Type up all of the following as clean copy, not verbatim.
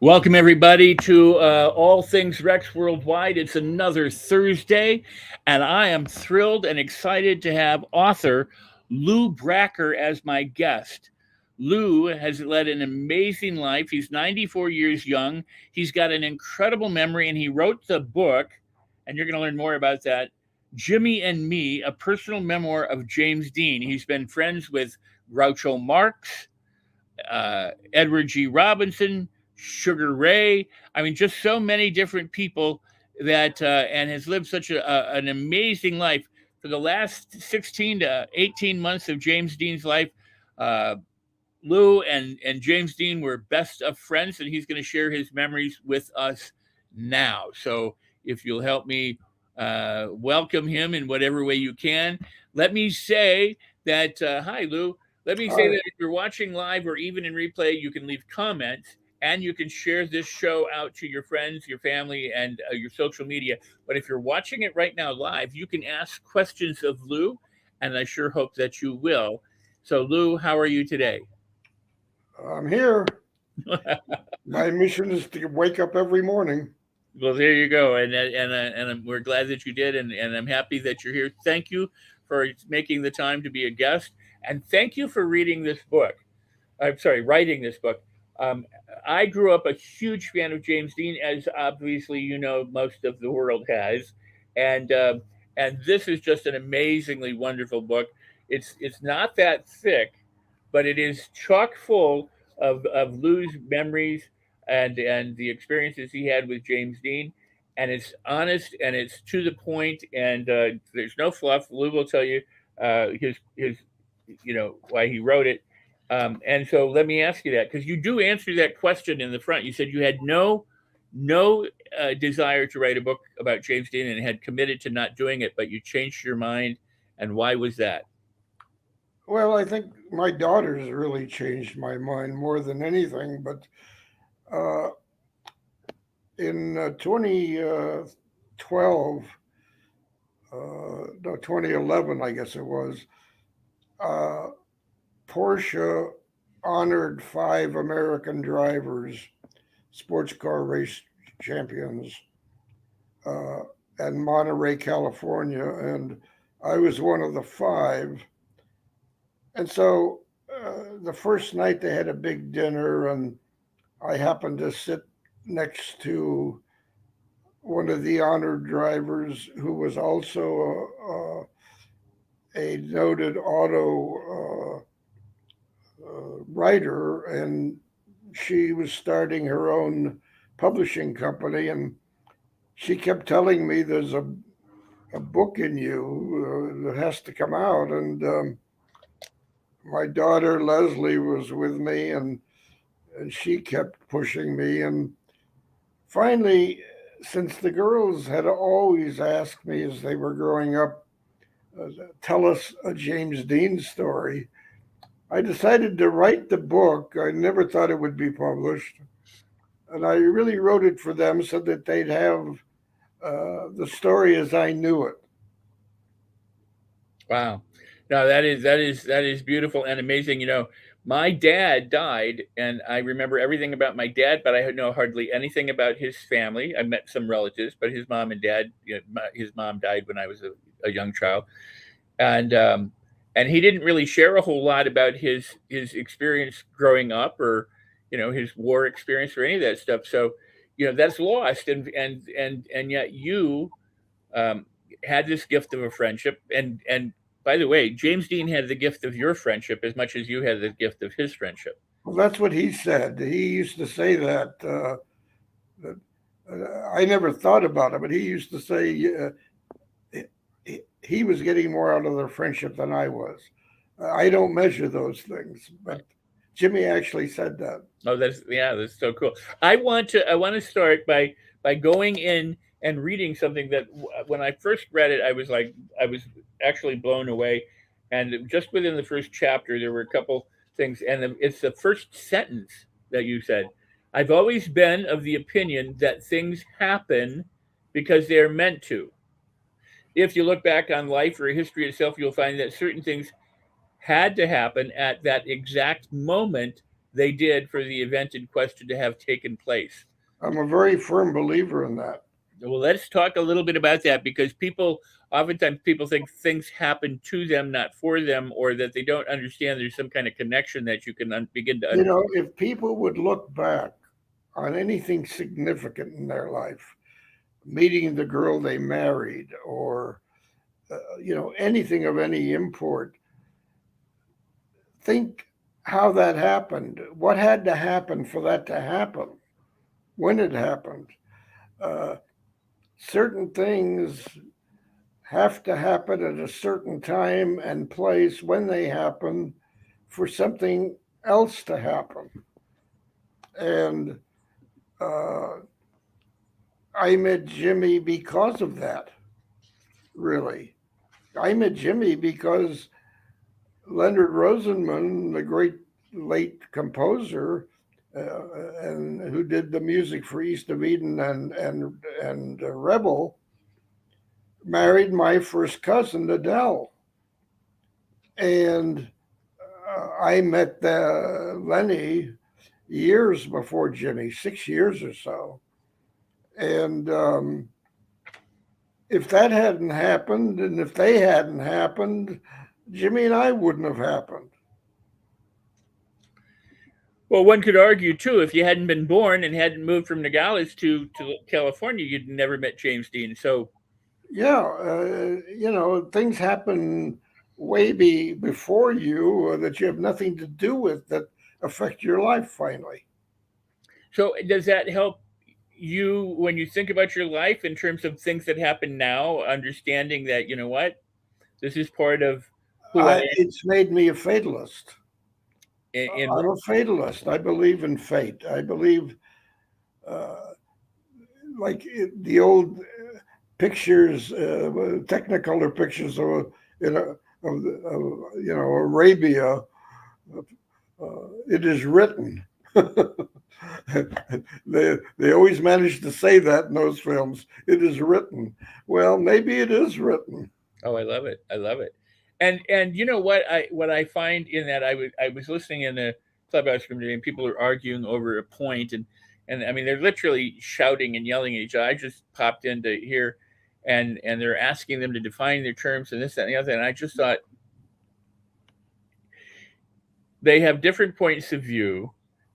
Welcome, everybody, to All Things Rex Worldwide. It's another Thursday, and I am thrilled and excited to have author Lew Bracker as my guest. Lew has led an amazing life. He's 94 years young. He's got an incredible memory, and he wrote the book, and you're going to learn more about that, Jimmy and Me, a personal memoir of James Dean. He's been friends with Groucho Marx, Edward G. Robinson, Sugar Ray. I mean, just so many different people that, and has lived such an amazing life. For the last 16 to 18 months of James Dean's life, uh, Lew and James Dean were best of friends, and he's going to share his memories with us now. So if you'll help me welcome him in whatever way you can, let me say that, hi, Lew. Let me say Hi. that if you're watching live or even in replay, you can leave comments and you can share this show out to your friends, your family, and your social media. But if you're watching it right now live, you can ask questions of Lew, and I sure hope that you will. So, Lew, how are you today? I'm here. My mission is to wake up every morning. Well, there you go, we're glad that you did, and I'm happy that you're here. Thank you for making the time to be a guest, and thank you for reading this book. I'm sorry, writing this book. Um, I grew up a huge fan of James Dean, as obviously you know most of the world has, and and this is just an amazingly wonderful book. It's not that thick, but it is chock full of Lou's memories and the experiences he had with James Dean, and it's honest and it's to the point, and there's no fluff. Lou will tell you his why he wrote it, and so let me ask you that because you do answer that question in the front. You said you had no desire to write a book about James Dean and had committed to not doing it, but you changed your mind. And why was that? Well, I think my daughters really changed my mind more than anything. But uh, in 2012, no, 2011, I guess it was, uh, Porsche honored five American drivers, sports car race champions, uh, in Monterey, California. And I was one of the five. And so the first night they had a big dinner, and I happened to sit next to one of the honored drivers who was also a noted auto writer, and she was starting her own publishing company. And she kept telling me there's a book in you that has to come out. And my daughter Leslie was with me, and she kept pushing me. And finally, since the girls had always asked me as they were growing up, tell us a James Dean story, I decided to write the book. I never thought it would be published. And I really wrote it for them so that they'd have the story as I knew it. Wow. No, that is beautiful and amazing. My dad died, and I remember everything about my dad, but I know hardly anything about his family. I met some relatives, but his mom and dad, his mom died when I was a young child, and and he didn't really share a whole lot about his experience growing up, or his war experience or any of that stuff. So, that's lost, and yet you um, had this gift of a friendship. And by the way, James Dean had the gift of your friendship as much as you had the gift of his friendship. Well, that's what he said. He used to say that I never thought about it, but he used to say he was getting more out of their friendship than I was. I don't measure those things, but Jimmy actually said that. Oh, that's so cool. I want to start by going in and reading something that when I first read it, I was actually blown away, and just within the first chapter, there were a couple things, and it's the first sentence that you said. I've always been of the opinion that things happen because they are meant to. If you look back on life or history itself, you'll find that certain things had to happen at that exact moment they did for the event in question to have taken place. I'm a very firm believer in that. Well, let's talk a little bit about that, because oftentimes people think things happen to them, not for them, or that they don't understand there's some kind of connection that you can begin to You know, if people would look back on anything significant in their life, meeting the girl they married, or anything of any import, think how that happened. What had to happen for that to happen? When it happened? Uh, Certain things have to happen at a certain time and place when they happen for something else to happen. And uh, I met Jimmy because of that, really. I met Jimmy because Leonard Rosenman, the great late composer, and who did the music for East of Eden and Rebel, married my first cousin Adele, and I met Lenny years before Jimmy, 6 years or so, and if that hadn't happened, and if they hadn't happened, Jimmy and I wouldn't have happened. Well, one could argue too, if you hadn't been born and hadn't moved from Nogales to California, you'd never met James Dean. So, Yeah, things happen way before you that you have nothing to do with that affect your life finally. so does that help you when you think about your life in terms of things that happen now, understanding that, you know what, this is part of who I am It's made me a fatalist. in I'm a fatalist. I believe in fate. I believe, uh, like the old pictures, Technicolor pictures of Arabia. It is written. They always manage to say that in those films. It is written. Well, maybe it is written. Oh, I love it. I love it. And you know what I find in that, I was listening in a clubhouse room today, and people are arguing over a point, and I mean they're literally shouting and yelling at each other. I just popped in to hear, and they're asking them to define their terms and this, that, and the other. And I just thought they have different points of view,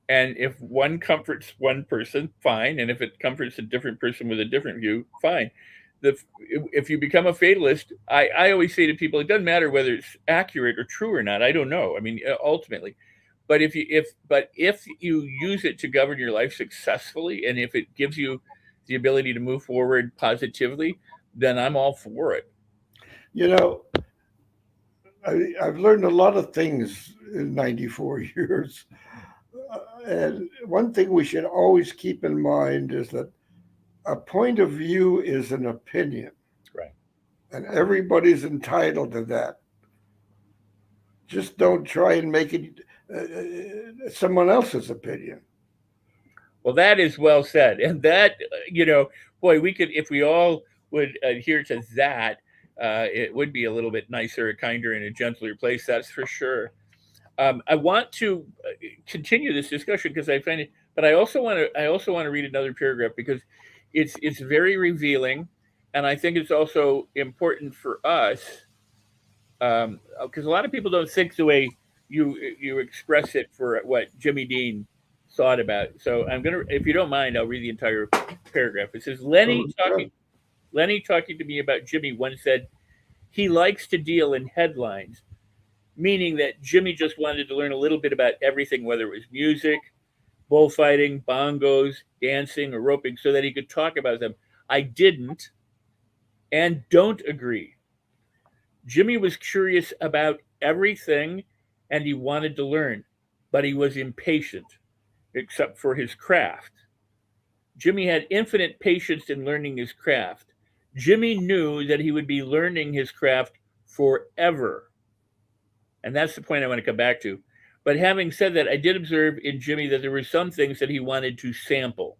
and if one comforts one person, fine, and if it comforts a different person with a different view, fine. the if you become a fatalist, I always say to people, it doesn't matter whether it's accurate or true or not. I don't know. I mean, ultimately, but if you use it to govern your life successfully, and if it gives you the ability to move forward positively, then I'm all for it. You know, I've learned a lot of things in 94 years. And one thing we should always keep in mind is that a point of view is an opinion, Right. and everybody's entitled to that. Just don't try and make it someone else's opinion. Well, that is well said, and that boy, we could, if we all would adhere to that, it would be a little bit nicer, a kinder, and a gentler place. That's for sure. I want to continue this discussion because I find it, but I also want to read another paragraph because it's very revealing, and I think it's also important for us, because a lot of people don't think the way you express it for what Jimmy Dean thought about. So I'm gonna, if you don't mind, I'll read the entire paragraph. It says Good. Lenny talking to me about Jimmy once said he likes to deal in headlines, meaning that Jimmy just wanted to learn a little bit about everything, whether it was music, bullfighting, bongos, dancing, or roping, so that he could talk about them. I didn't and don't agree. Jimmy was curious about everything and he wanted to learn, but he was impatient, except for his craft. Jimmy had infinite patience in learning his craft. Jimmy knew that he would be learning his craft forever. And that's the point I want to come back to. But having said that, I did observe in Jimmy that there were some things that he wanted to sample.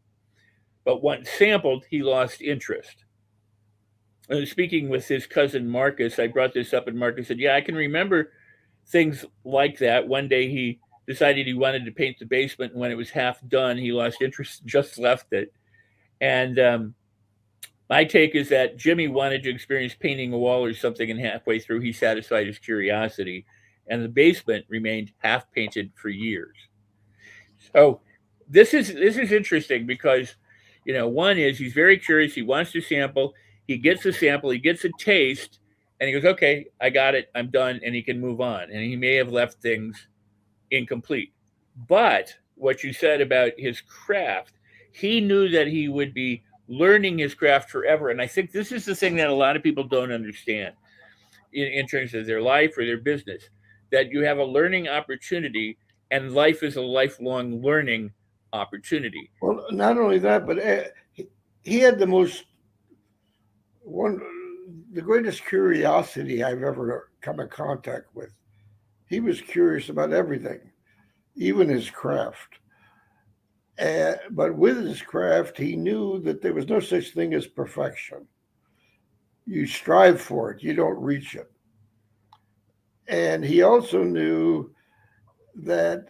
But once sampled, he lost interest. And speaking with his cousin Marcus, I brought this up, and Marcus said, "Yeah, I can remember things like that." One day he decided he wanted to paint the basement. And when it was half done, he lost interest, just left it. And my take is that Jimmy wanted to experience painting a wall or something, and halfway through, he satisfied his curiosity, and the basement remained half painted for years. So this is interesting because, one is he's very curious. He wants to sample. He gets a sample. He gets a taste, and he goes, "Okay, I got it. I'm done," and he can move on. And he may have left things incomplete. But what you said about his craft, he knew that he would be learning his craft forever. And I think this is the thing that a lot of people don't understand in terms of their life or their business, that you have a learning opportunity, and life is a lifelong learning opportunity. Well, not only that, but he had one, the greatest curiosity I've ever come in contact with. He was curious about everything, even his craft. But with his craft, he knew that there was no such thing as perfection. You strive for it, you don't reach it. And he also knew that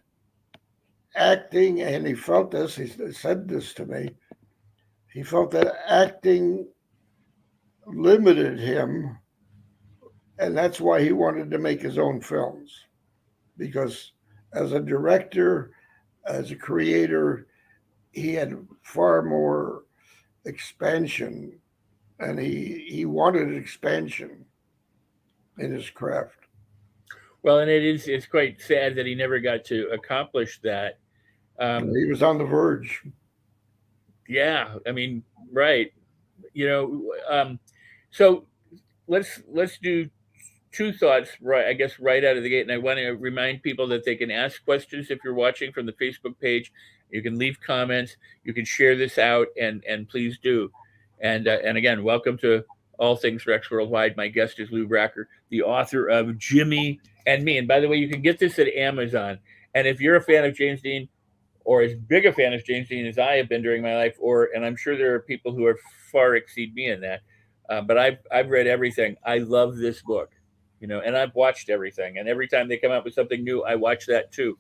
acting, and he felt this, he said this to me, he felt that acting limited him, and that's why he wanted to make his own films. Because as a director, as a creator, he had far more expansion, and he wanted expansion in his craft. Well, and it's quite sad that he never got to accomplish that. He was on the verge. Yeah, I mean, right. You know, so let's do two thoughts, right, I guess, right out of the gate. And I want to remind people that they can ask questions if you're watching from the Facebook page. You can leave comments. You can share this out, and please do. And again, welcome to All Things Rex Worldwide. My guest is Lew Bracker, the author of Jimmy and Me. And by the way, you can get this at Amazon. And if you're a fan of James Dean, or as big a fan of James Dean as I have been during my life, and I'm sure there are people who are far exceed me in that, but I've read everything. I love this book, and I've watched everything. And every time they come out with something new, I watch that too.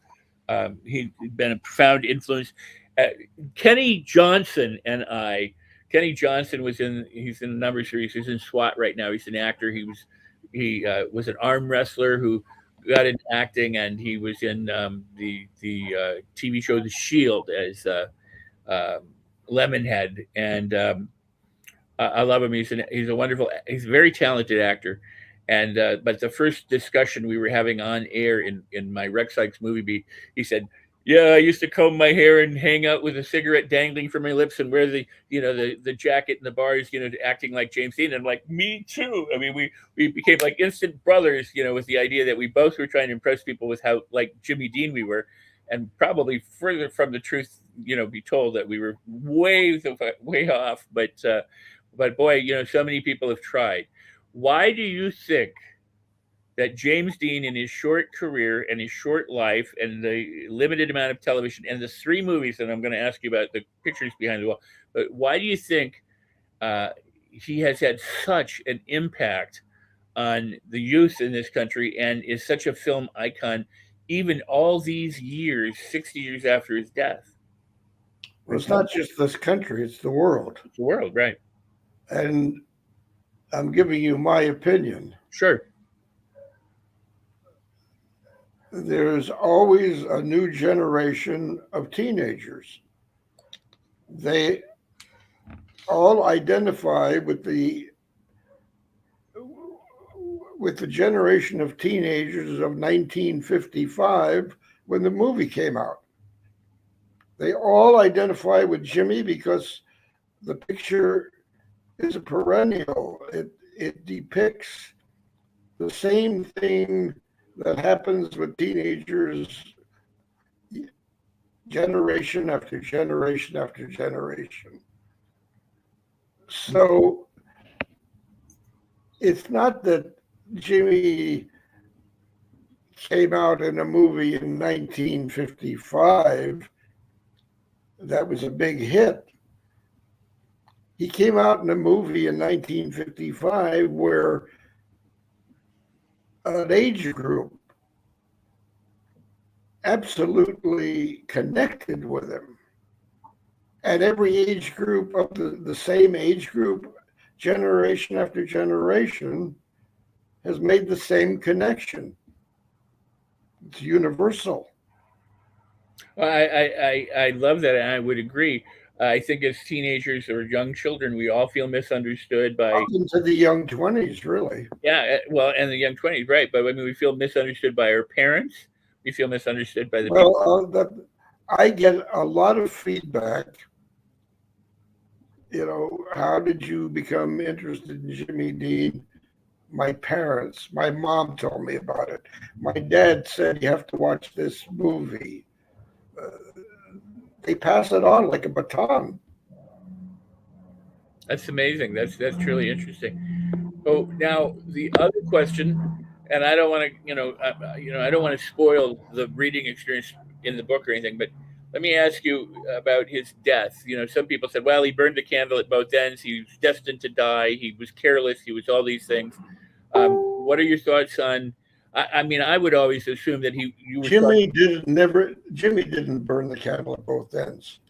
He's been a profound influence. Uh, Kenny Johnson and I. Kenny Johnson he's in a number of series. He's in SWAT right now. He's an actor. He was an arm wrestler who got into acting, and he was in the TV show The Shield as Lemonhead, and I love him. He's a very talented actor. And but the first discussion we were having on air in my Rex Sikes movie beat, he said, "Yeah, I used to comb my hair and hang out with a cigarette dangling from my lips and wear the jacket in the bars, acting like James Dean." And I'm like, "Me too." I mean, we became like instant brothers, with the idea that we both were trying to impress people with how like Jimmy Dean we were, and probably further from the truth, be told that we were way off. But boy, so many people have tried. Why do you think that James Dean, in his short career and his short life and the limited amount of television and the three movies that I'm going to ask you about, the pictures behind the wall, but why do you think he has had such an impact on the youth in this country and is such a film icon, even all these years, 60 years after his death? Well, it's not just this country, it's the world. It's the world, right? And I'm giving you my opinion. Sure. There's always a new generation of teenagers. They all identify with the generation of teenagers of 1955 when the movie came out. They all identify with Jimmy because the picture is a perennial. It depicts the same thing that happens with teenagers generation after generation after generation. So it's not that Jimmy came out in a movie in 1955 that was a big hit. He came out in a movie in 1955 where an age group absolutely connected with him. And every age group of the same age group, generation after generation, has made the same connection. It's universal. I love that, and I would agree. I think as teenagers or young children, we all feel misunderstood by Up into the young 20s, really. well, and the young 20s, right? But I mean, we feel misunderstood by our parents. We feel misunderstood by the people. Well, I get a lot of feedback. How did you become interested in Jimmy Dean? My parents, my mom told me about it. My dad said, you have to watch this movie. They pass it on like a baton. That's amazing. That's truly interesting. Oh, now the other question, and I don't want to, I don't want to spoil the reading experience in the book or anything, but let me ask you about his death. Some people said, well, he burned the candle at both ends. He was destined to die. He was careless. He was all these things. What are your thoughts on? I mean, I would always assume that you were taught. Jimmy didn't burn the candle at both ends.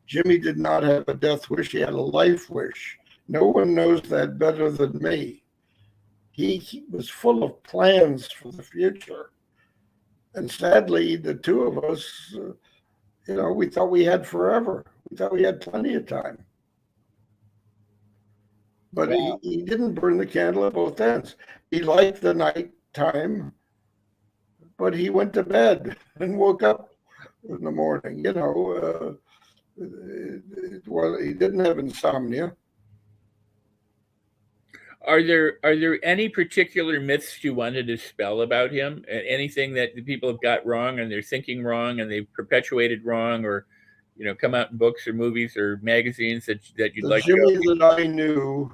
Jimmy did not have a death wish. He had a life wish. No one knows that better than me. He was full of plans for the future. And sadly, the two of us, we thought we had forever. We thought we had plenty of time. But Wow. he didn't burn the candle at both ends. He liked the night time, but he went to bed and woke up in the morning. Well, he didn't have insomnia. Are there any particular myths you wanted to dispel about him? Anything that the people have got wrong and they're thinking wrong and they've perpetuated wrong, or come out in books or movies or magazines that you'd The like to go? Jimmy that I knew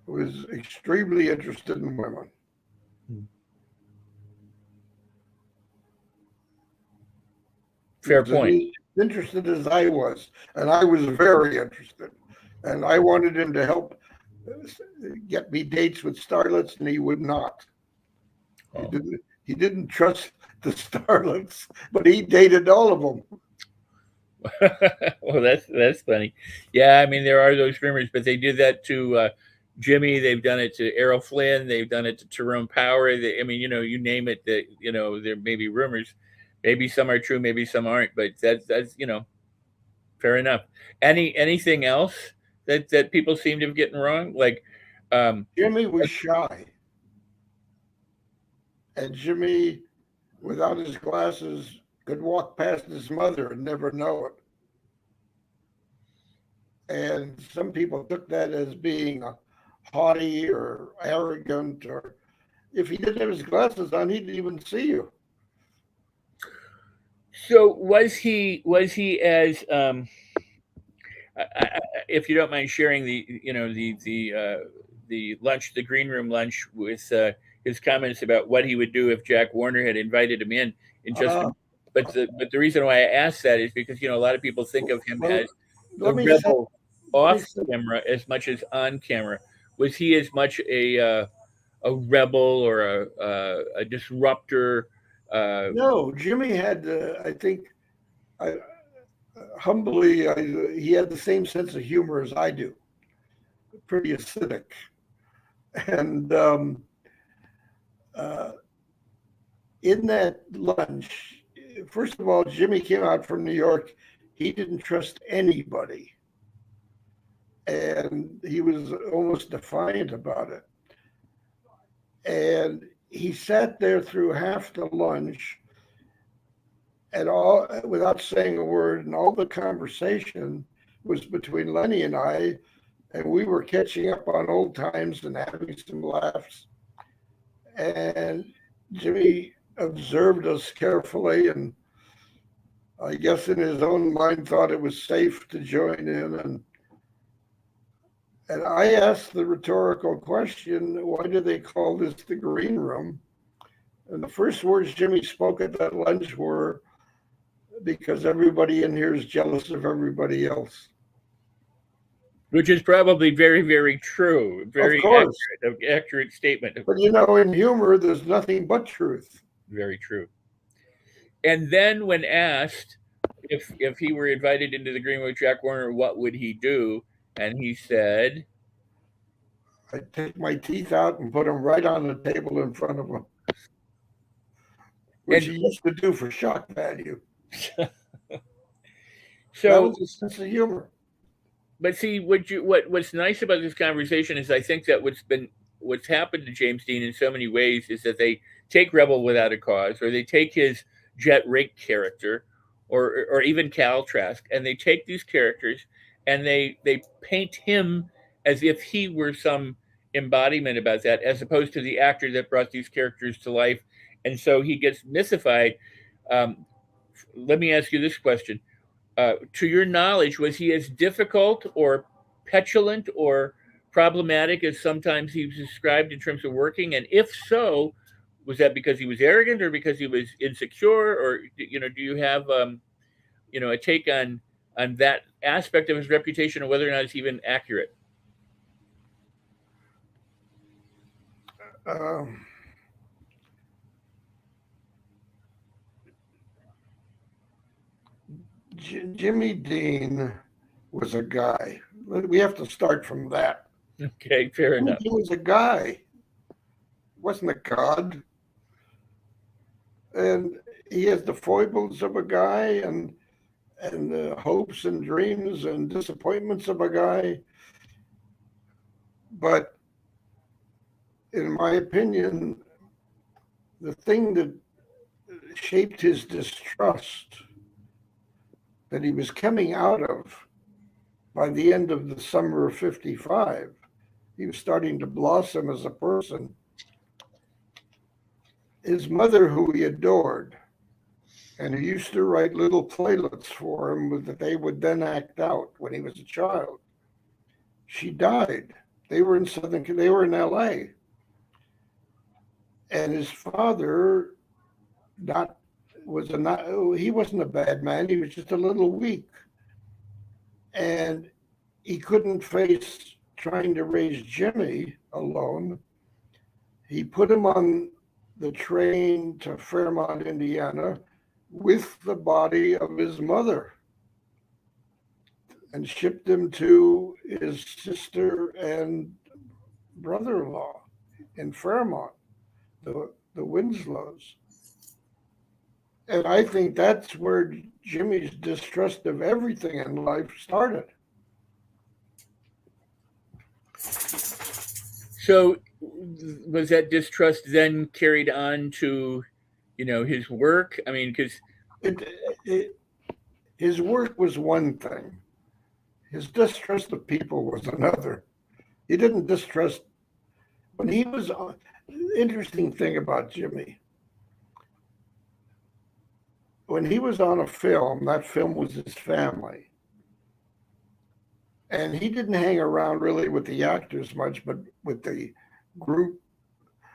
was extremely interested in women. Fair Was point. as interested as I was, and I was very interested. And I wanted him to help get me dates with starlets, and he would not. He Oh. didn't. He didn't trust the starlets, but he dated all of them. Well, that's funny. Yeah, I mean there are those rumors, but they did that to Jimmy. They've done it to Errol Flynn. They've done it to Tyrone Power. I mean, you name it. That there may be rumors. Maybe some are true, maybe some aren't. But that's fair enough. Anything else that people seem to have gotten wrong? Like, um, Jimmy was shy, and Jimmy, without his glasses, could walk past his mother and never know it. And some people took that as being haughty or arrogant, or if he didn't have his glasses on, he didn't even see you. so was he as if you don't mind sharing the lunch, the green room lunch, with his comments about what he would do if Jack Warner had invited him in just. Uh, But the reason why I asked that is because a lot of people think of him well, as a let me say, rebel let me off say, camera as much as on camera. Was he as much a rebel or a disruptor? no, Jimmy had, I think, I, humbly, he had the same sense of humor as I do, pretty acidic. And uh, in that lunch, first of all, Jimmy came out from New York. He didn't trust anybody. And he was almost defiant about it. And he sat there through half the lunch and all without saying a word, and all the conversation was between Lenny and I, and we were catching up on old times and having some laughs. And Jimmy observed us carefully, and I guess in his own mind thought it was safe to join in. And I asked the rhetorical question, why do they call this the green room? And the first words Jimmy spoke at that lunch were, because everybody in here is jealous of everybody else. Which is probably very, very true, Of very course. accurate statement. But in humor, there's nothing but truth. Very true. And then when asked if he were invited into the Green with Jack Warner, what would he do? And he said, I'd take my teeth out and put them right on the table in front of him, which and he used to do for shock value. That so, was his sense of humor. but see, what's nice about this conversation is I think that what's happened to James Dean in so many ways is that they take Rebel Without a Cause, or they take his Jet Rink character, or even Cal Trask, and they take these characters and they paint him as if he were some embodiment about that, as opposed to the actor that brought these characters to life, and so he gets mythified. Um, Let me ask you this question: to your knowledge, was he as difficult or petulant or problematic as sometimes he was described in terms of working? And if so, was that because he was arrogant or because he was insecure? Or do you have a take on that aspect of his reputation and whether or not it's even accurate? Um, Jimmy Dean was a guy. We have to start from that. Okay, fair enough. He was a guy, wasn't a god. And he has the foibles of a guy and the hopes and dreams and disappointments of a guy. But in my opinion, the thing that shaped his distrust that he was coming out of by the end of the summer of 55, he was starting to blossom as a person. His mother, who he adored, and who used to write little playlets for him that they would then act out when he was a child, she died. They were in LA. And his father not was a not he wasn't a bad man, he was just a little weak. And he couldn't face trying to raise Jimmy alone. He put him on the train to Fairmont, Indiana, with the body of his mother and shipped him to his sister and brother-in-law in Fairmont, the Winslows. And I think that's where Jimmy's distrust of everything in life started. So was that distrust then carried on to, his work? I mean, because His work was one thing. His distrust of people was another. He didn't distrust when he was on. Interesting thing about Jimmy, when he was on a film, that film was his family. And he didn't hang around really with the actors much, but with the group,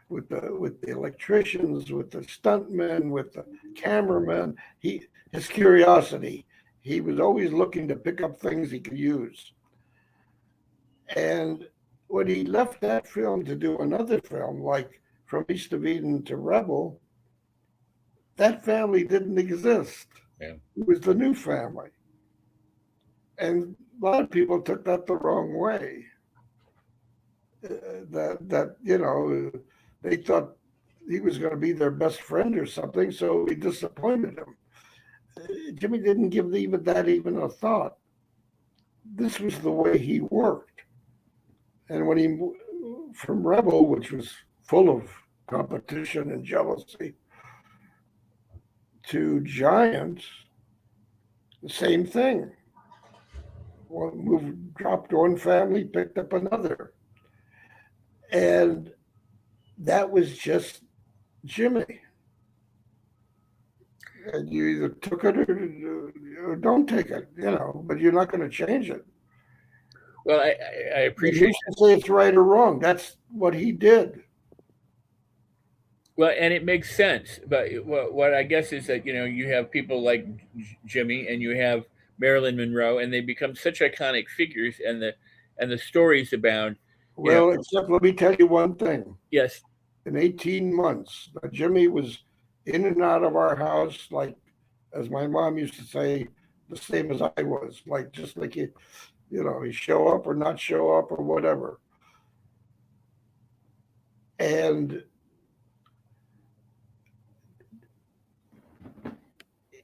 with the electricians, with the stuntmen, with the cameramen. His curiosity. He was always looking to pick up things he could use. And when he left that film to do another film, like From East of Eden to Rebel, that family didn't exist. yeah. It was the new family. And a lot of people took that the wrong way. They thought he was going to be their best friend or something, so he disappointed them. Jimmy didn't give even a thought. This was the way he worked. And when he from Rebel, which was full of competition and jealousy, to Giants, the same thing. Dropped one family, picked up another. And that was just Jimmy. And you either took it or don't take it, but you're not going to change it. Well, I appreciate you say it's right or wrong. That's what he did. Well, and it makes sense, but what I guess is that you have people like Jimmy and you have Marilyn Monroe, and they become such iconic figures, and the stories abound. Except let me tell you one thing. Yes. In 18 months, Jimmy was in and out of our house, like, as my mom used to say, the same as I was, like, just like he show up or not show up or whatever. And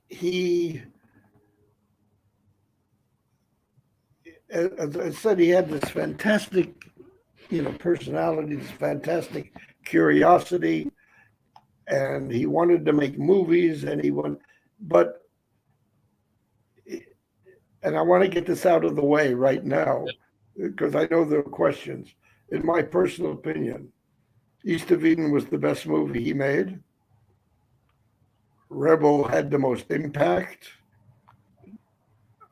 he, as I said, he had this fantastic, personality, this fantastic curiosity, and he wanted to make movies, but, and I want to get this out of the way right now, because I know there are questions. In my personal opinion, East of Eden was the best movie he made. Rebel had the most impact.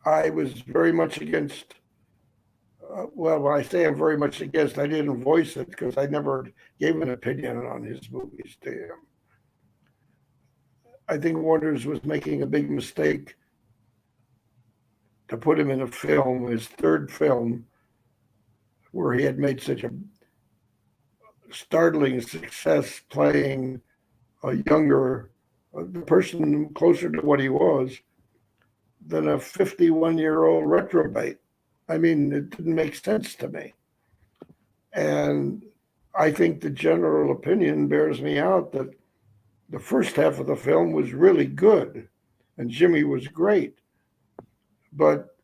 I was very much against. Well, when I say I'm very much against, I didn't voice it because I never gave an opinion on his movies to him. I think Warner's was making a big mistake to put him in a film, his third film, where he had made such a startling success playing a younger, person closer to what he was than a 51-year-old reprobate. I mean, it didn't make sense to me. And I think the general opinion bears me out that the first half of the film was really good and Jimmy was great. But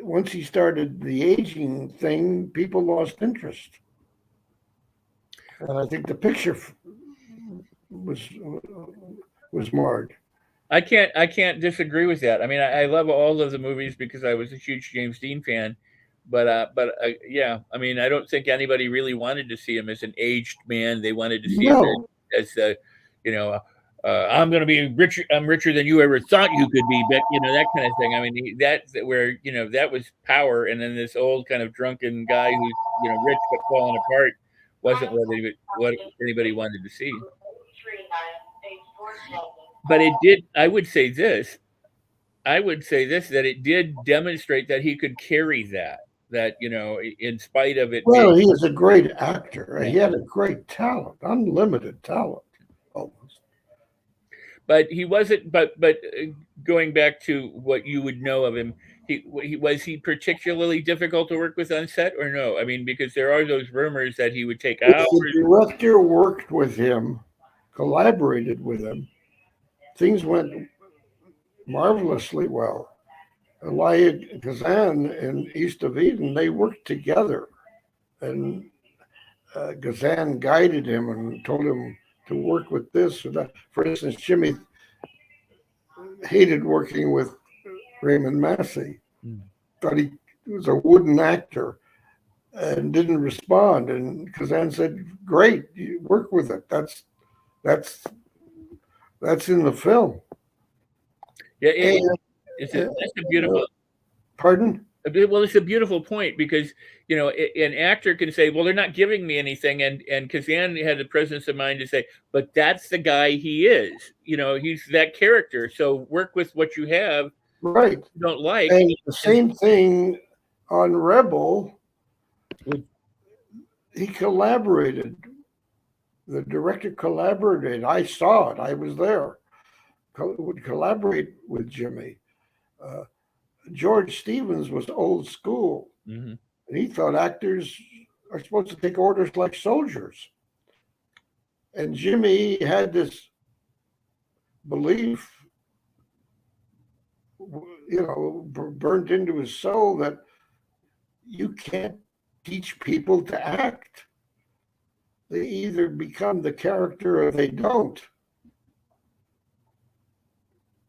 once he started the aging thing, people lost interest. And I think the picture was marred. I can't disagree with that. I mean, I love all of the movies because I was a huge James Dean fan, but yeah, I mean, I don't think anybody really wanted to see him as an aged man. They wanted to see him No, as you know, I'm going to be richer. I'm richer than you ever thought you could be, but that kind of thing. I mean, that's where that was power, and then this old kind of drunken guy who's rich but falling apart wasn't what anybody wanted to see. But it did. I would say this that it did demonstrate that he could carry that. That in spite of it being, well, he is a great actor. yeah. He had a great talent, unlimited talent, almost. But he wasn't. But going back to what you would know of him, he particularly difficult to work with on set or no? I mean, because there are those rumors that he would take If hours. the director worked with him, collaborated with him, things went marvelously well. Elia Kazan in East of Eden, they worked together, and Kazan guided him and told him to work with this or that. For instance, Jimmy hated working with Raymond Massey. Thought he was a wooden actor and didn't respond. And Kazan said, "Great, you work with it. That's in the film." Yeah, And, that's a beautiful. pardon? Well, it's a beautiful point because an actor can say, "Well, they're not giving me anything," and Kazan had the presence of mind to say, "But that's the guy he is. He's that character. So work with what you have. Right. You don't like." And the same thing on Rebel. He collaborated. The director collaborated. I saw it. I was there. Would collaborate with Jimmy. George Stevens was old school, and he thought actors are supposed to take orders like soldiers. And Jimmy had this belief, burned into his soul that you can't teach people to act. They either become the character or they don't.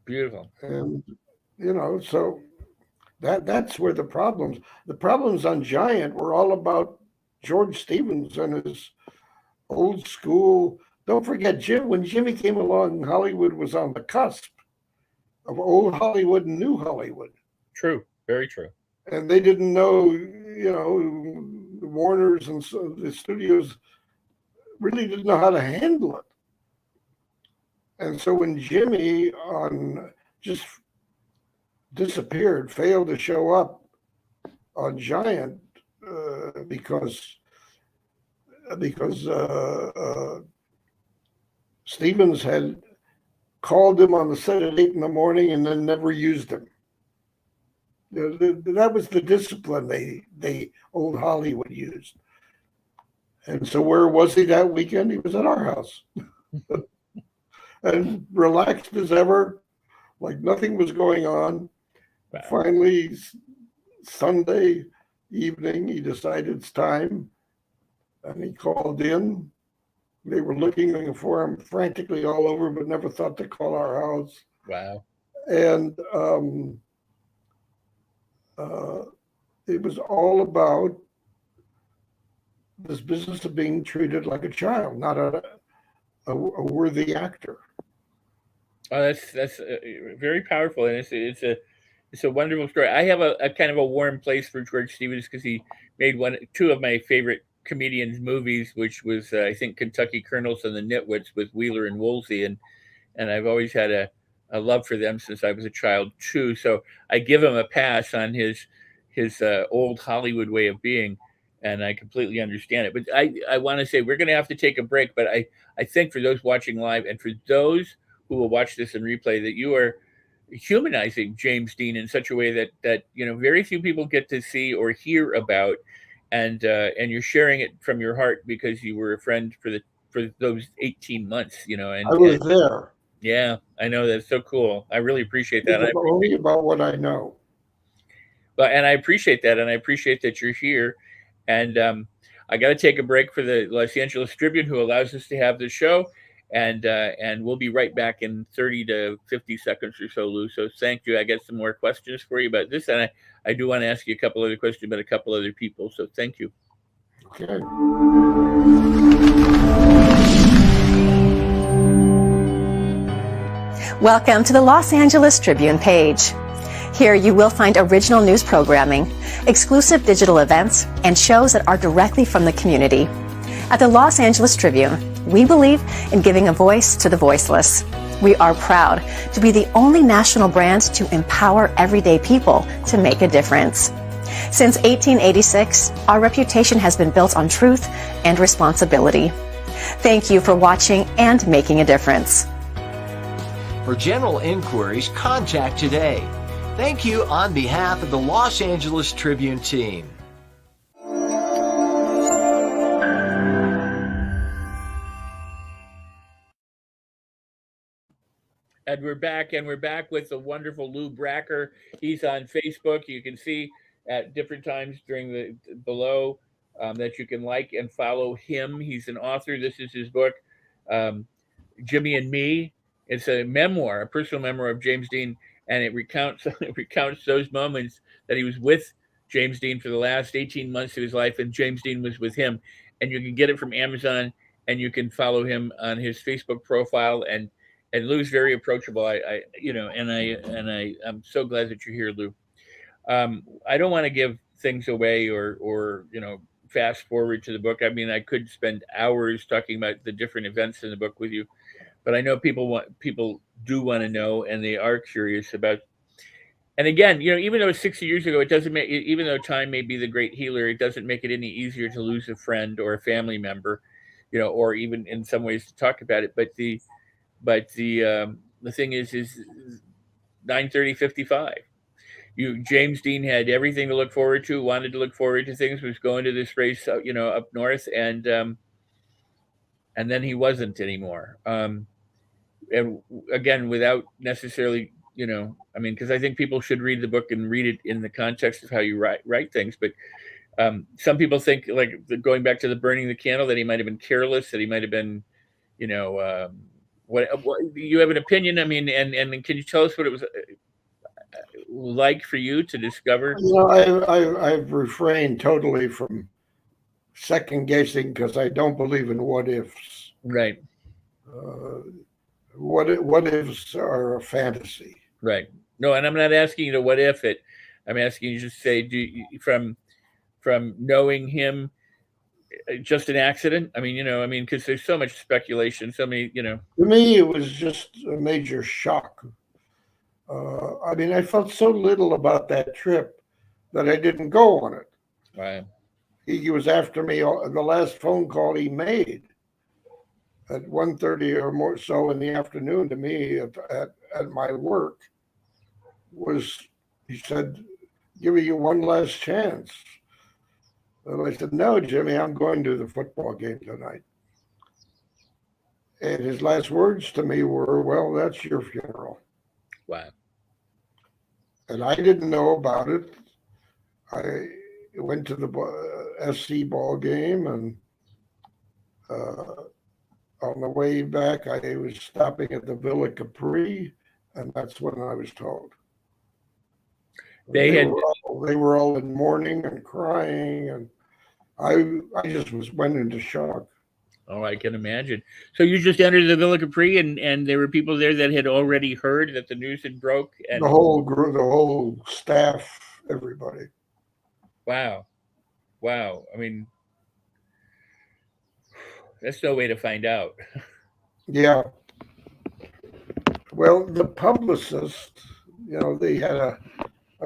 Beautiful. And so that's where the problems on Giant were all about George Stevens and his old school. Don't forget, when Jimmy came along, Hollywood was on the cusp of old Hollywood and new Hollywood. True, very true. And they didn't know, the Warners and the studios really didn't know how to handle it. And so when Jimmy just disappeared, failed to show up on Giant because Stevens had called him on the set at 8 a.m. and then never used him. That was the discipline they old Hollywood used. And so where was he that weekend? He was at our house. And relaxed as ever, like nothing was going on. Wow. Finally, Sunday evening, he decided it's time, and he called in. They were looking for him frantically all over, but never thought to call our house. Wow. And it was all about this business of being treated like a child, not a worthy actor. Oh, that's very powerful, and it's a wonderful story. I have a kind of a warm place for George Stevens because he made two of my favorite comedians movies, which was I think Kentucky Colonels and the Nitwits with Wheeler and Woolsey, and I've always had a love for them since I was a child too. So I give him a pass on his old Hollywood way of being, and I completely understand it. But I want to say we're going to have to take a break, but I think for those watching live and for those who will watch this in replay, that you are humanizing James Dean in such a way that very few people get to see or hear about, and you're sharing it from your heart because you were a friend for those 18 months, and I was there. Yeah, I know. That's so cool. I really appreciate that. Only about what I know. But and I appreciate that, and I appreciate that you're here. And I got to take a break for the Los Angeles Tribune, who allows us to have the show. And we'll be right back in 30 to 50 seconds or so, Lou. So thank you. I got some more questions for you about this, and I do want to ask you a couple other questions about a couple other people. So thank you. Okay. Welcome to the Los Angeles Tribune page. Here you will find original news programming, exclusive digital events, and shows that are directly from the community. At the Los Angeles Tribune, we believe in giving a voice to the voiceless. We are proud to be the only national brand to empower everyday people to make a difference. Since 1886, our reputation has been built on truth and responsibility. Thank you for watching and making a difference. For general inquiries, contact today. Thank you on behalf of the Los Angeles Tribune team. And we're back with the wonderful Lew Bracker. He's on Facebook. You can see at different times during below that you can like and follow him. He's an author. This is his book, Jimmy and Me. It's a memoir, a personal memoir of James Dean, and it recounts those moments that he was with James Dean for the last 18 months of his life, and James Dean was with him. And you can get it from Amazon, and you can follow him on his Facebook profile. And Lou's very approachable. I'm so glad that you're here, Lew. I don't want to give things away or fast forward to the book. I mean, I could spend hours talking about the different events in the book with you, but I know people do want to know, and they are curious about. And again, even though it's 60 years ago, it doesn't make, even though time may be the great healer, it doesn't make it any easier to lose a friend or a family member, or even in some ways to talk about it. But the thing is 9/30/55. James Dean had everything to look forward to, wanted to look forward to things, was going to this race, up north, and then he wasn't anymore. And again, without necessarily, because I think people should read the book and read it in the context of how you write things. But some people think, like going back to the burning the candle, that he might have been careless, that he might have been, what you have an opinion? I mean, and can you tell us what it was like for you to discover? I've refrained totally from second guessing because I don't believe in what ifs. Right. What ifs are a fantasy. Right. No, and I'm not asking you to what if it. I'm asking you to say, from knowing him, just an accident? I mean, because there's so much speculation, so many, To me, it was just a major shock. I felt so little about that trip that I didn't go on it. Right. He was after me the last phone call he made. at 1:30 or more so in the afternoon to me at my work was, he said, giving you one last chance. And I said, no, Jimmy, I'm going to the football game tonight. And his last words to me were, well, that's your funeral. Wow. And I didn't know about it. I went to the SC ball game, and on the way back, I was stopping at the Villa Capri, and that's when I was told. They were all in mourning and crying, and I just went into shock. Oh, I can imagine. So you just entered the Villa Capri, and there were people there that had already heard that the news had broke, and the whole group, the whole staff, everybody. Wow. I mean, that's no way to find out. Yeah. Well, the publicist, they had a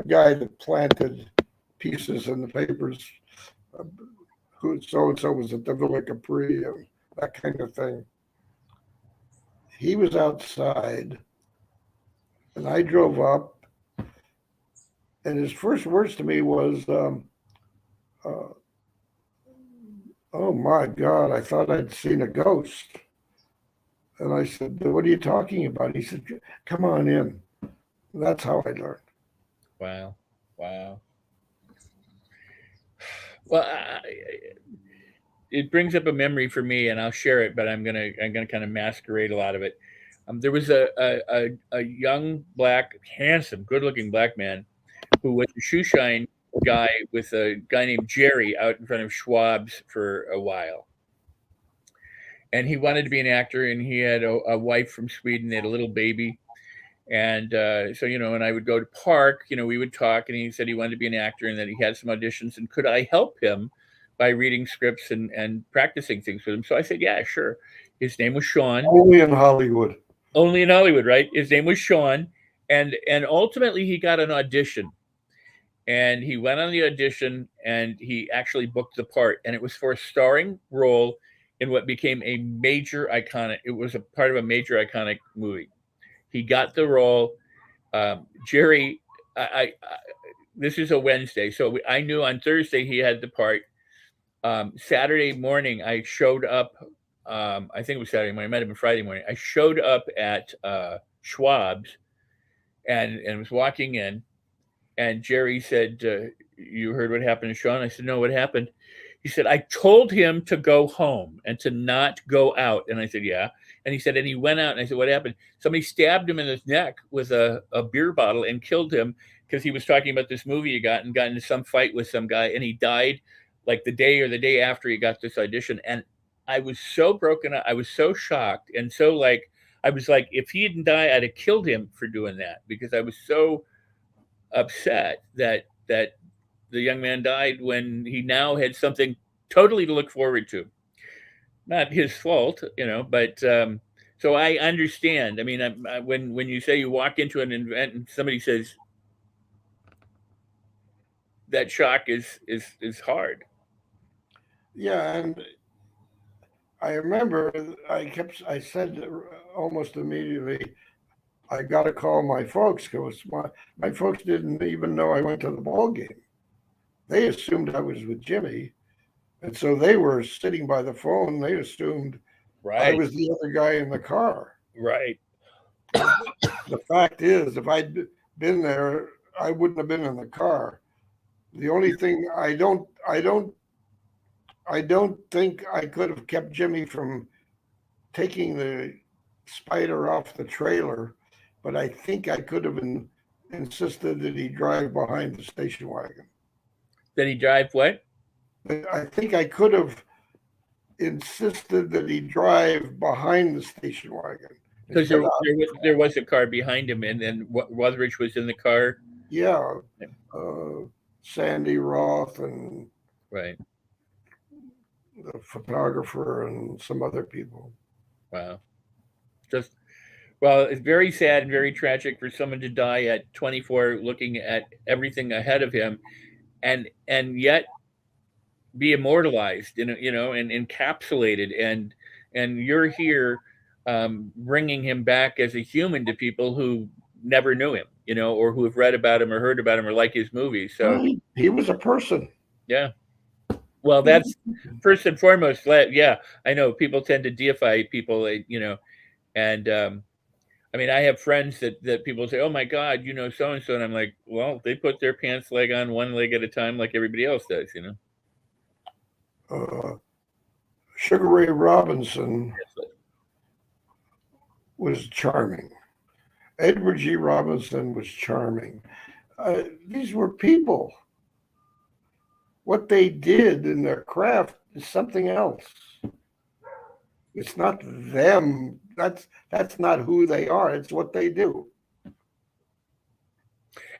guy that planted pieces in the papers, who so-and-so was at the Villa Capri and that kind of thing. He was outside, and I drove up, and his first words to me was, oh my God, I thought I'd seen a ghost. And I said, what are you talking about? He said, come on in. That's how I learned. Wow. Well, it brings up a memory for me, and I'll share it, but I'm gonna kind of masquerade a lot of it. There was a young, black, handsome, good-looking black man who was a shoe shine guy with a guy named Jerry out in front of Schwab's for a while. And he wanted to be an actor, and he had a wife from Sweden. They had a little baby. And so, and I would go to Park, we would talk, and he said he wanted to be an actor and that he had some auditions, and could I help him by reading scripts and practicing things with him? So I said, yeah, sure. His name was Sean. Only in Hollywood, right? His name was Sean. And ultimately he got an audition, and he went on the audition, and he actually booked the part, and it was for a starring role in what became a major iconic. It was a part of a major iconic movie. He got the role. Jerry, this is a Wednesday, so I knew on Thursday he had the part. Saturday morning, I showed up. I think it was Saturday morning. It might have been Friday morning. I showed up at Schwab's and was walking in, and Jerry said, you heard what happened to Sean? I said, no, what happened? He said, I told him to go home and to not go out. And I said, yeah. And he said, and he went out. And I said, what happened? Somebody stabbed him in his neck with a beer bottle and killed him because he was talking about this movie he got and got into some fight with some guy. And he died like the day after he got this audition. And I was so broken up. I was so shocked. And so I was like, if he didn't die, I'd have killed him for doing that, because I was so upset that the young man died when he now had something totally to look forward to. Not his fault, but so I understand. I mean, when you say you walk into an event and somebody says, that shock is hard. Yeah, and I remember I said almost immediately, I got to call my folks, because my folks didn't even know I went to the ball game. They assumed I was with Jimmy, and so they were sitting by the phone. They assumed I was the other guy in the car. Right. The fact is, if I'd been there, I wouldn't have been in the car. The only thing I don't think I could have kept Jimmy from taking the spider off the trailer, but I think I could have insisted that he drive behind the station wagon. That he drive what? I think I could have insisted that he drive behind the station wagon. Because there was a car behind him, and then Wuthridge was in the car. Yeah. Sandy Roth and right, the photographer and some other people. Wow. It's very sad and very tragic for someone to die at 24, looking at everything ahead of him, and yet be immortalized, and encapsulated, and you're here bringing him back as a human to people who never knew him, or who have read about him or heard about him or like his movies. So Well, he was a person. yeah. Well, that's first and foremost. Yeah, I know people tend to deify people, and I mean, I have friends that people say, "Oh my God, so and so," and I'm like, "Well, they put their pants leg on one leg at a time, like everybody else does." Sugar Ray Robinson was charming. Edward G. Robinson was charming. These were people. What they did in their craft is something else. It's not them. That's not who they are. It's what they do.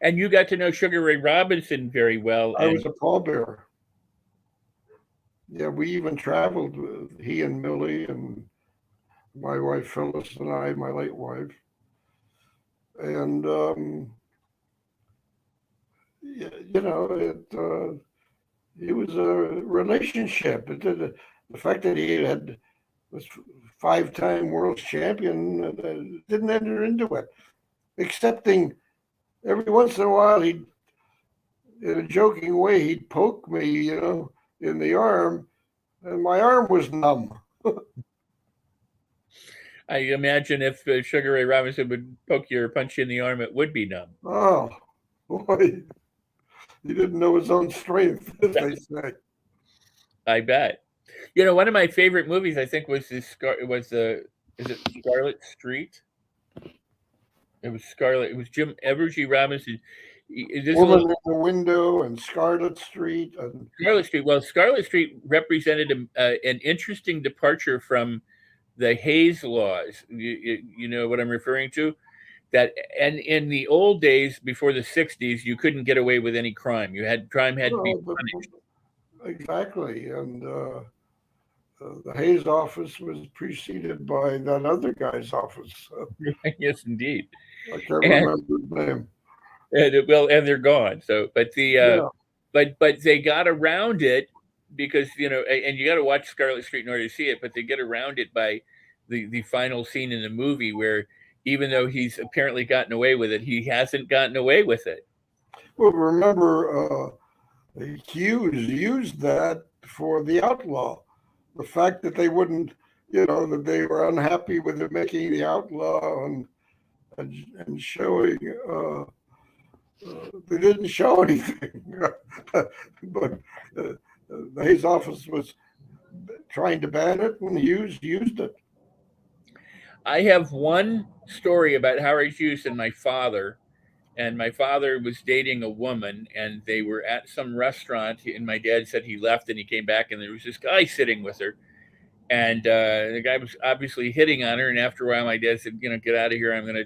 And you got to know Sugar Ray Robinson very well. I was a pallbearer. Yeah, we even traveled with he and Millie and my wife Phyllis and I, my late wife. And it was a relationship. The fact that he was 5-time world champion didn't enter into it, excepting every once in a while he'd, in a joking way, he'd poke me, in the arm, and my arm was numb. I imagine if Sugar Ray Robinson would poke you or punch you in the arm, it would be numb. Oh, boy. He didn't know his own strength, as they say. I bet. One of my favorite movies, I think, was is it Scarlet Street? It was Scarlet. It was Edward G. Robinson. Woman in the Window and Scarlet Street. Scarlet Street. Well, Scarlet Street represented an interesting departure from the Hayes laws. You know what I'm referring to? That, and in the old days before the 60s, you couldn't get away with any crime. Crime had to be punished. Exactly. And the Hayes office was preceded by that other guy's office. Yes, indeed. I can't remember his name. And they're gone. So, but but they got around it because and you got to watch Scarlet Street in order to see it. But they get around it by the final scene in the movie where, even though he's apparently gotten away with it, he hasn't gotten away with it. Well, remember, Hughes used that for The Outlaw. The fact that they wouldn't, that they were unhappy with him making The Outlaw and showing, they didn't show anything. But his office was trying to ban it, and Hughes used it. I have one story about Howard Hughes and my father. And my father was dating a woman, and they were at some restaurant. And my dad said he left, and he came back, and there was this guy sitting with her. And the guy was obviously hitting on her. And after a while, my dad said, "Get out of here. I'm gonna,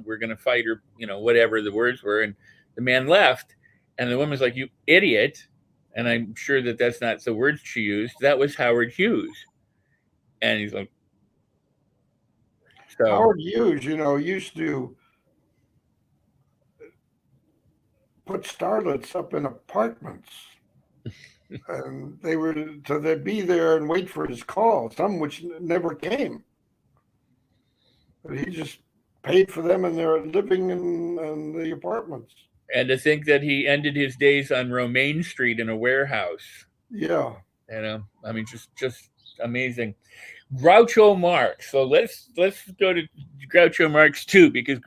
we're gonna fight," or whatever the words were. And the man left, and the woman's like, "You idiot!" And I'm sure that that's not the words she used. That was Howard Hughes. And he's like, so Howard Hughes, used to put starlets up in apartments, and they were they'd be there and wait for his call, some which never came. But he just paid for them, and they're living in the apartments. And to think that he ended his days on Romaine Street in a warehouse. Yeah. I mean, just amazing. Groucho Marx. So let's go to Groucho Marx too, because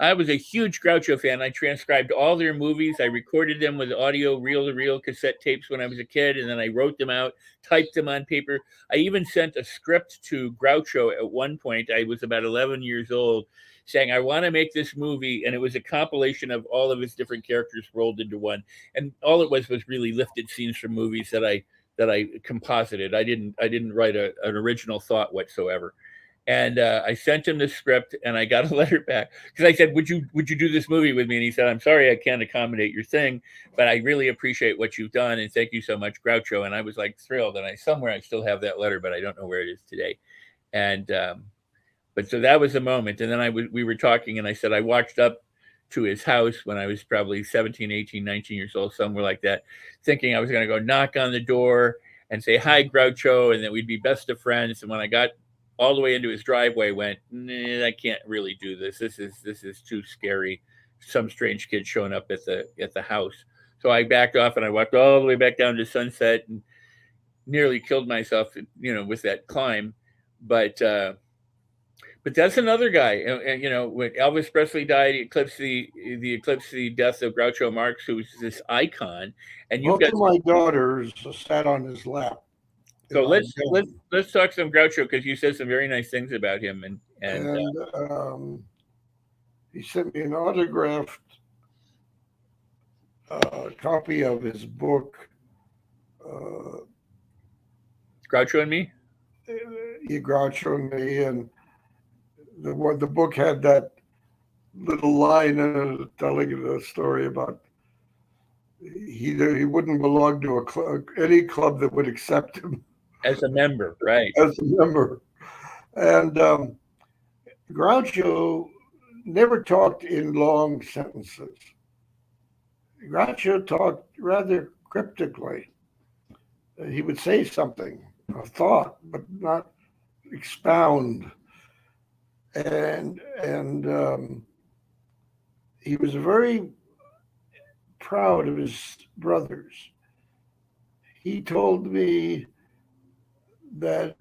I was a huge Groucho fan. I transcribed all their movies. I recorded them with audio reel-to-reel cassette tapes when I was a kid, and then I wrote them out, typed them on paper. I even sent a script to Groucho at one point. I was about 11 years old, saying, I want to make this movie, and it was a compilation of all of his different characters rolled into one. And all it was really lifted scenes from movies that I composited. I didn't write an original thought whatsoever. And I sent him the script, and I got a letter back because I said, "Would you do this movie with me?" And he said, "I'm sorry I can't accommodate your thing, but I really appreciate what you've done, and thank you so much, Groucho." And I was like thrilled. And I still have that letter, but I don't know where it is today. And but so that was a moment. And then we were talking, and I said I walked up to his house when I was probably 17, 18, 19 years old, somewhere like that, thinking I was going to go knock on the door and say, "Hi, Groucho," and then we'd be best of friends. And when I got all the way into his driveway, went, "Nah, I can't really do this. This is too scary. Some strange kid showing up at the house." So I backed off and I walked all the way back down to Sunset and nearly killed myself, with that climb. But that's another guy. And, when Elvis Presley died, he eclipsed the death of Groucho Marx, who was this icon. And you've Both got of my daughters sat on his lap. so in our let's talk some Groucho, because you said some very nice things about him. And he sent me an autographed copy of his book, Groucho and Me. Groucho and Me, and the book had that little line in it telling the story about he wouldn't belong to any club that would accept him As a member, right? as a member. And Groucho never talked in long sentences. Groucho talked rather cryptically. He would say something, a thought, but not expound. And he was very proud of his brothers. He told me that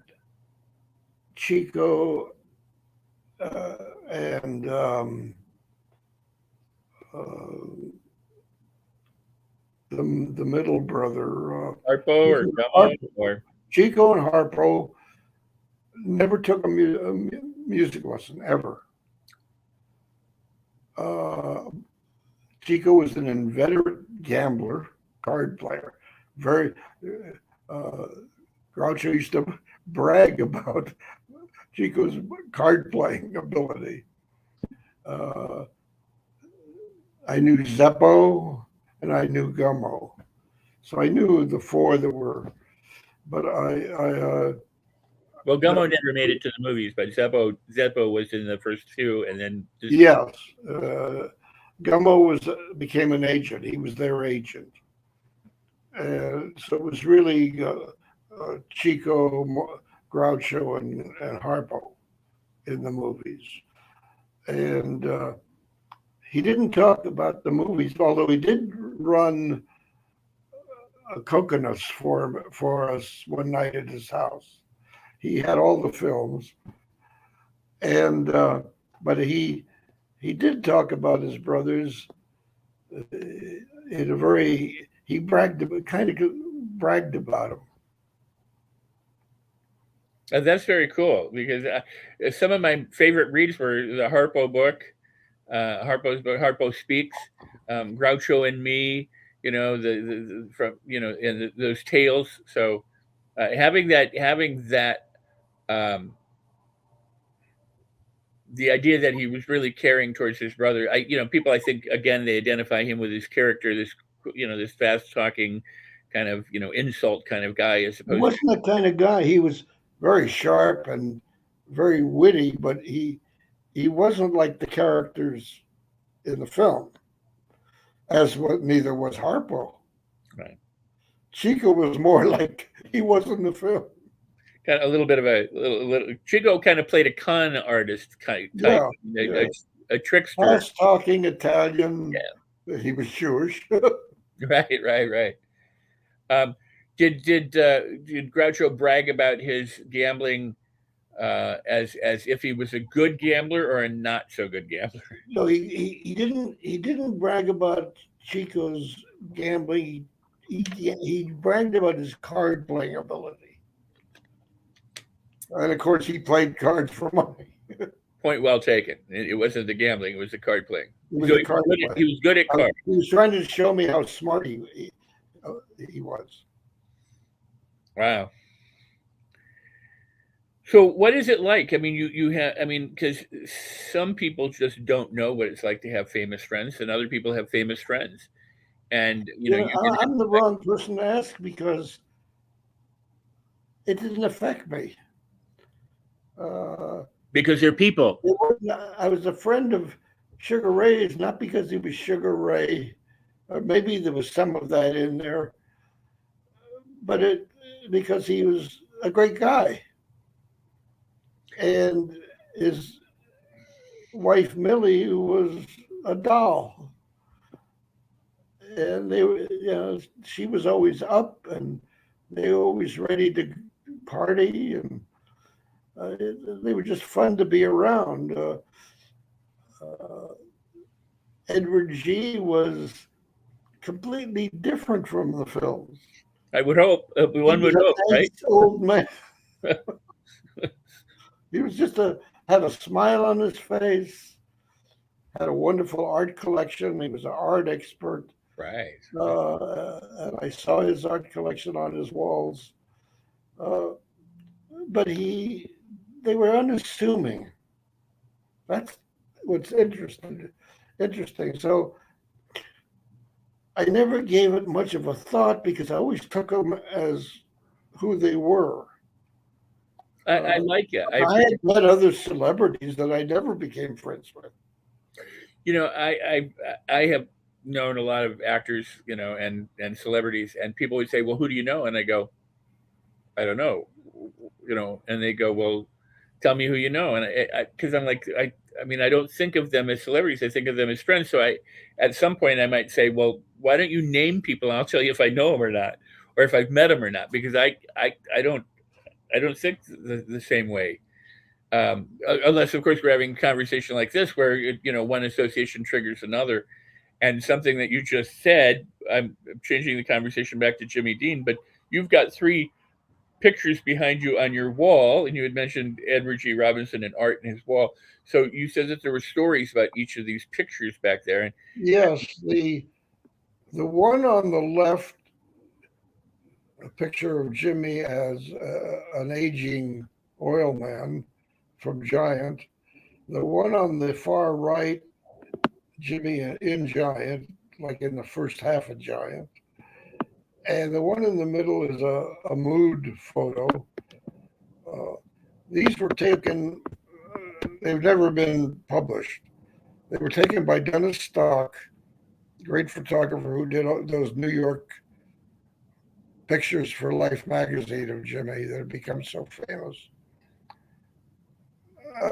Chico and the middle brother, Harpo or Gummo or Chico and Harpo never took a music lesson ever. Chico was an inveterate gambler, card player. Very Groucho used to brag about Chico's card playing ability. I knew Zeppo and I knew Gummo, so I knew the four that were. But well, Gummo never made it to the movies, but Zeppo was in the first two, and then yes, Gummo became an agent. He was their agent, and so it was really Chico, Groucho, and Harpo in the movies. And he didn't talk about the movies, although he did run coconuts for us one night at his house. He had all the films, and but he did talk about his brothers in a very bragged about them. That's very cool, because some of my favorite reads were the Harpo book, Harpo's book, Harpo Speaks, Groucho and Me, the from and those tales. So having that the idea that he was really caring towards his brother. People, I think, again, they identify him with his character, this fast talking kind of insult kind of guy, as opposed. He wasn't that kind of guy. He was very sharp and very witty, but he wasn't like the characters in the film, neither was Harpo. Right. Chico was more like he was in the film. Kind of a little bit of little Chico kind of played a con artist type, a trickster. Fast talking Italian. Yeah. He was Jewish. Right. Did Groucho brag about his gambling as if he was a good gambler or a not so good gambler? No, he didn't brag about Chico's gambling. He bragged about his card playing ability. And of course, he played cards for money. Point well taken. It wasn't the gambling; it was the card playing. He was good at cards. He was trying to show me how smart he was. Wow. So, what is it like? I mean, you have. I mean, because some people just don't know what it's like to have famous friends, and other people have famous friends, and I'm the wrong person to ask, because it didn't affect me. Because they're people. I was a friend of Sugar Ray's, not because he was Sugar Ray, or maybe there was some of that in there, but because he was a great guy. And his wife, Millie, was a doll. And she was always up and they were always ready to party. And they were just fun to be around. Edward G. was completely different from the films. I would hope. One would hope, right? Old man. He was had a smile on his face, had a wonderful art collection. He was an art expert. Right. And I saw his art collection on his walls. But they were unassuming. That's what's interesting. So I never gave it much of a thought because I always took them as who they were. I like it. I had met other celebrities that I never became friends with. I have known a lot of actors, and celebrities, and people would say, "Well, who do you know?" And I go, "I don't know," and they go, "Well, tell me who you know." And because I'm like, I mean, I don't think of them as celebrities. I think of them as friends. So at some point I might say, "Well, why don't you name people and I'll tell you if I know them or not, or if I've met them or not," because I don't think the same way. Unless, of course, we're having a conversation like this where, one association triggers another. And something that you just said, I'm changing the conversation back to Jimmy Dean, but you've got 3 pictures behind you on your wall, and you had mentioned Edward G. Robinson and art in his wall. So you said that there were stories about each of these pictures back there. And yes, the one on the left, a picture of Jimmy as an aging oil man from Giant. The one on the far right, Jimmy in Giant, like in the first half of Giant. And the one in the middle is a mood photo. These were taken, they've never been published. They were taken by Dennis Stock, great photographer who did those New York pictures for Life magazine of Jimmy that had become so famous.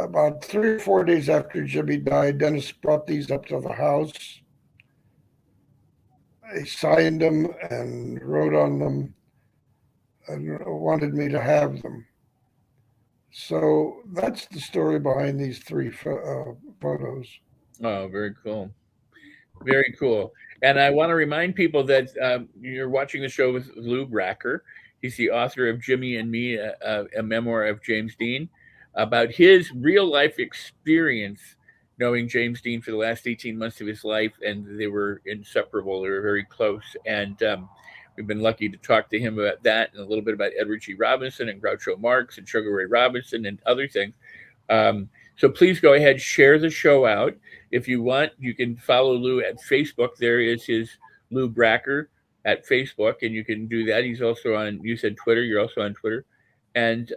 About 3 or 4 days after Jimmy died, Dennis brought these up to the house. He signed them and wrote on them and wanted me to have them. So that's the story behind these 3 photos. Oh, very cool. Very cool. And I want to remind people that you're watching the show with Lew Bracker. He's the author of Jimmy and Me, a memoir of James Dean, about his real life experience knowing James Dean for the last 18 months of his life. And they were inseparable. They were very close. And we've been lucky to talk to him about that and a little bit about Edward G. Robinson and Groucho Marx and Sugar Ray Robinson and other things. So please go ahead, share the show out. If you want, you can follow Lew at Facebook. There is his Lew Bracker at Facebook, and you can do that. He's also on, you said Twitter, you're also on Twitter. And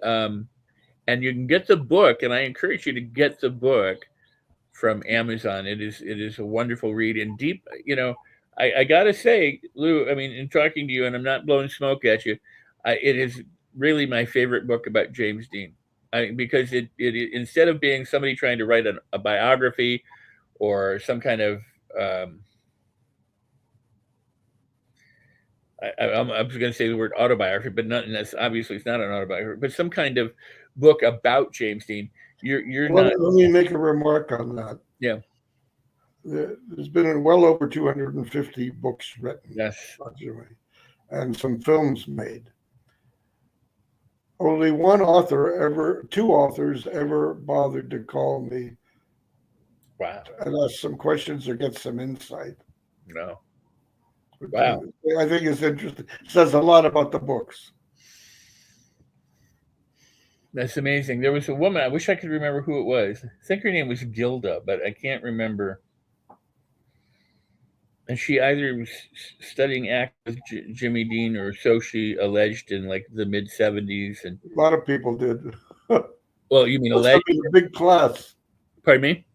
you can get the book, and I encourage you to get the book from Amazon. It is a wonderful read and deep, I gotta say, Lew, I mean, in talking to you, and I'm not blowing smoke at you, it is really my favorite book about James Dean. Because it instead of being somebody trying to write a biography or some kind of I was going to say the word autobiography, but obviously it's not an autobiography, but some kind of book about James Dean. You're not. Let me make a remark on that. Yeah. There's been well over 250 books written. Yes. And some films made. Only two authors ever bothered to call me. Wow. And ask some questions or get some insight. No. Wow. I think it's interesting. It says a lot about the books. That's amazing. There was a woman, I wish I could remember who it was. I think her name was Gilda, but I can't remember. And she either was studying act with Jimmy Dean, or so she alleged, in like the mid 70s. And a lot of people did. Well, you mean alleged? A big class. Pardon me?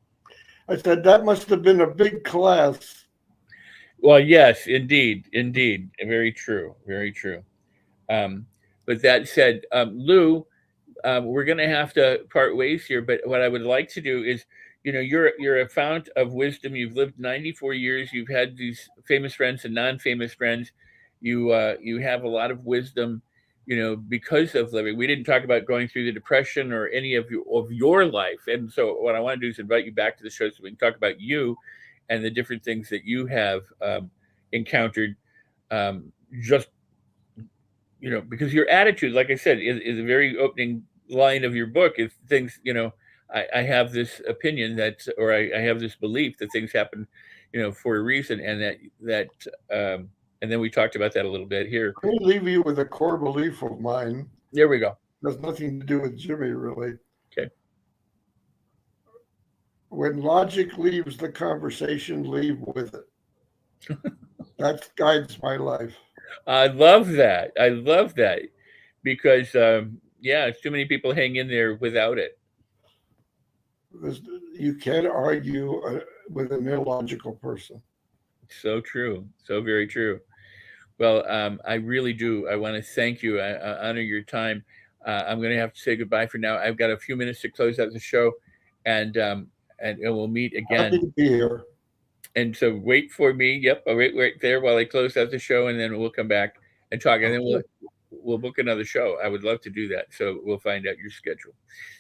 I said that must have been a big class. Well, yes, indeed. Very true. Very true. But that said, Lew, we're going to have to part ways here. But what I would like to do is, you're a fount of wisdom. You've lived 94 years. You've had these famous friends and non-famous friends. You have a lot of wisdom, because of living. We didn't talk about going through the depression or any of your life. And so what I want to do is invite you back to the show so we can talk about you and the different things that you have encountered. Just because your attitude, like I said, is a very opening line of your book. Is things, I have this opinion or I have this belief that things happen, for a reason, and and then we talked about that a little bit here. I'll leave you with a core belief of mine. There we go. It has nothing to do with Jimmy, really. Okay. When logic leaves the conversation, leave with it. That guides my life. I love that. I love that because, too many people hang in there without it. You can't argue with an illogical person. So true. So very true. Well, I really do. I want to thank you. I honor your time. I'm going to have to say goodbye for now. I've got a few minutes to close out the show, and we'll meet again. Happy to be here. And so wait for me. Yep, I'll wait right there while I close out the show, and then we'll come back and talk, and then we'll book another show. I would love to do that. So we'll find out your schedule.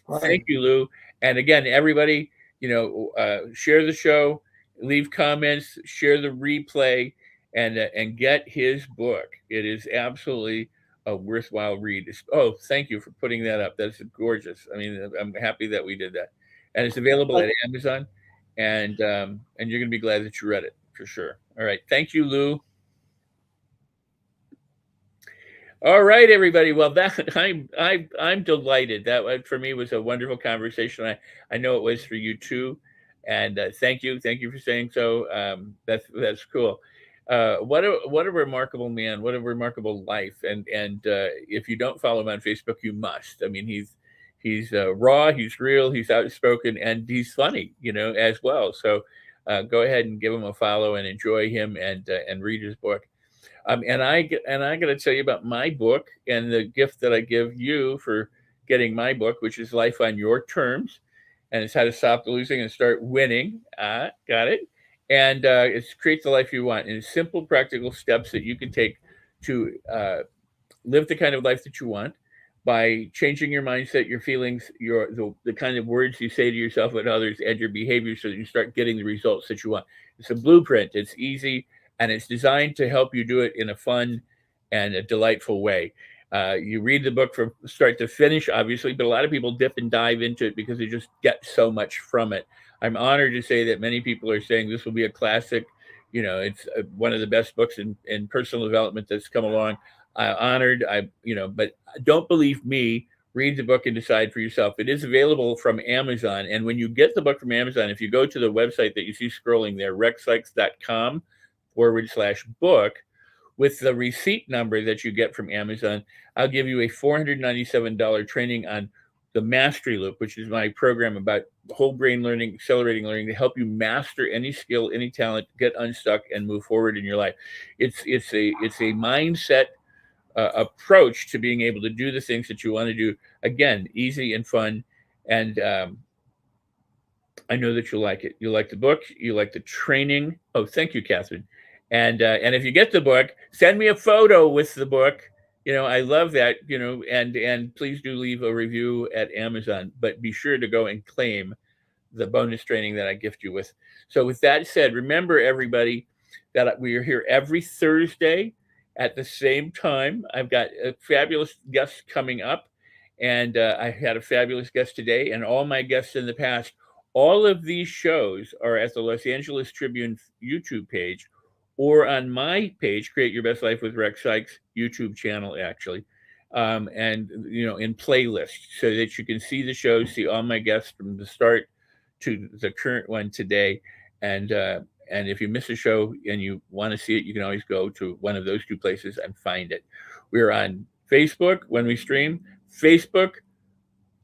Right. Thank you, Lew. And again, everybody, share the show, leave comments, share the replay, and get his book. It is absolutely a worthwhile read. Oh, thank you for putting that up. That's gorgeous. I mean, I'm happy that we did that, and it's available at Amazon. And you're going to be glad that you read it for sure. All right. Thank you, Lew. All right, everybody. Well, I'm delighted. That for me was a wonderful conversation. I know it was for you too. And thank you for saying so. That's cool. What a remarkable man. What a remarkable life. And if you don't follow him on Facebook, you must. I mean, he's raw, he's real, he's outspoken, and he's funny, as well. So go ahead and give him a follow and enjoy him and read his book. And I got to tell you about my book and the gift that I give you for getting my book, which is Life on Your Terms, and it's how to stop losing and start winning. Got it. And it's create the life you want in simple, practical steps that you can take to live the kind of life that you want, by changing your mindset, your feelings, the kind of words you say to yourself and others, and your behavior, so that you start getting the results that you want. It's a blueprint. It's easy, and it's designed to help you do it in a fun and a delightful way. You read the book from start to finish, obviously, but a lot of people dip and dive into it because they just get so much from it. I'm honored to say that many people are saying this will be a classic. It's one of the best books in personal development that's come along. Honored. But don't believe me. Read the book and decide for yourself. It is available from Amazon. And when you get the book from Amazon, if you go to the website that you see scrolling there, rexsikes.com/book, with the receipt number that you get from Amazon, I'll give you a $497 training on the Mastery Loop, which is my program about whole brain learning, accelerating learning, to help you master any skill, any talent, get unstuck, and move forward in your life. It's a mindset approach to being able to do the things that you want to do. Again, easy and fun. And I know that you'll like it. You like the book. You like the training. Oh, thank you, Catherine. And if you get the book, send me a photo with the book. I love that, and please do leave a review at Amazon, but be sure to go and claim the bonus training that I gift you with. So with that said, remember, everybody, that we are here every Thursday at the same time. I've got a fabulous guest coming up, and I had a fabulous guest today, and all my guests in the past. All of these shows are at the Los Angeles Tribune YouTube page, or on my page, Create Your Best Life with Rex Sikes YouTube channel, actually, and in playlists, so that you can see the shows, see all my guests from the start to the current one today. And if you miss a show and you want to see it, you can always go to one of those two places and find it. We're on Facebook when we stream, Facebook,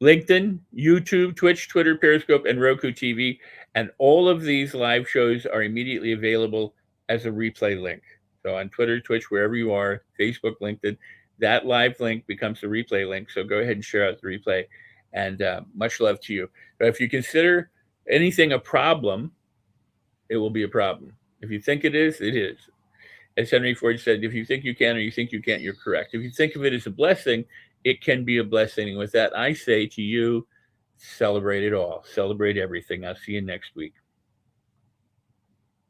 LinkedIn, YouTube, Twitch, Twitter, Periscope, and Roku TV. And all of these live shows are immediately available as a replay link. So on Twitter, Twitch, wherever you are, Facebook, LinkedIn, that live link becomes the replay link. So go ahead and share out the replay. And much love to you. But if you consider anything a problem, it will be a problem. If you think it is, it is. As Henry Ford said, if you think you can or you think you can't, you're correct. If you think of it as a blessing, it can be a blessing. And with that, I say to you, celebrate it all. Celebrate everything. I'll see you next week.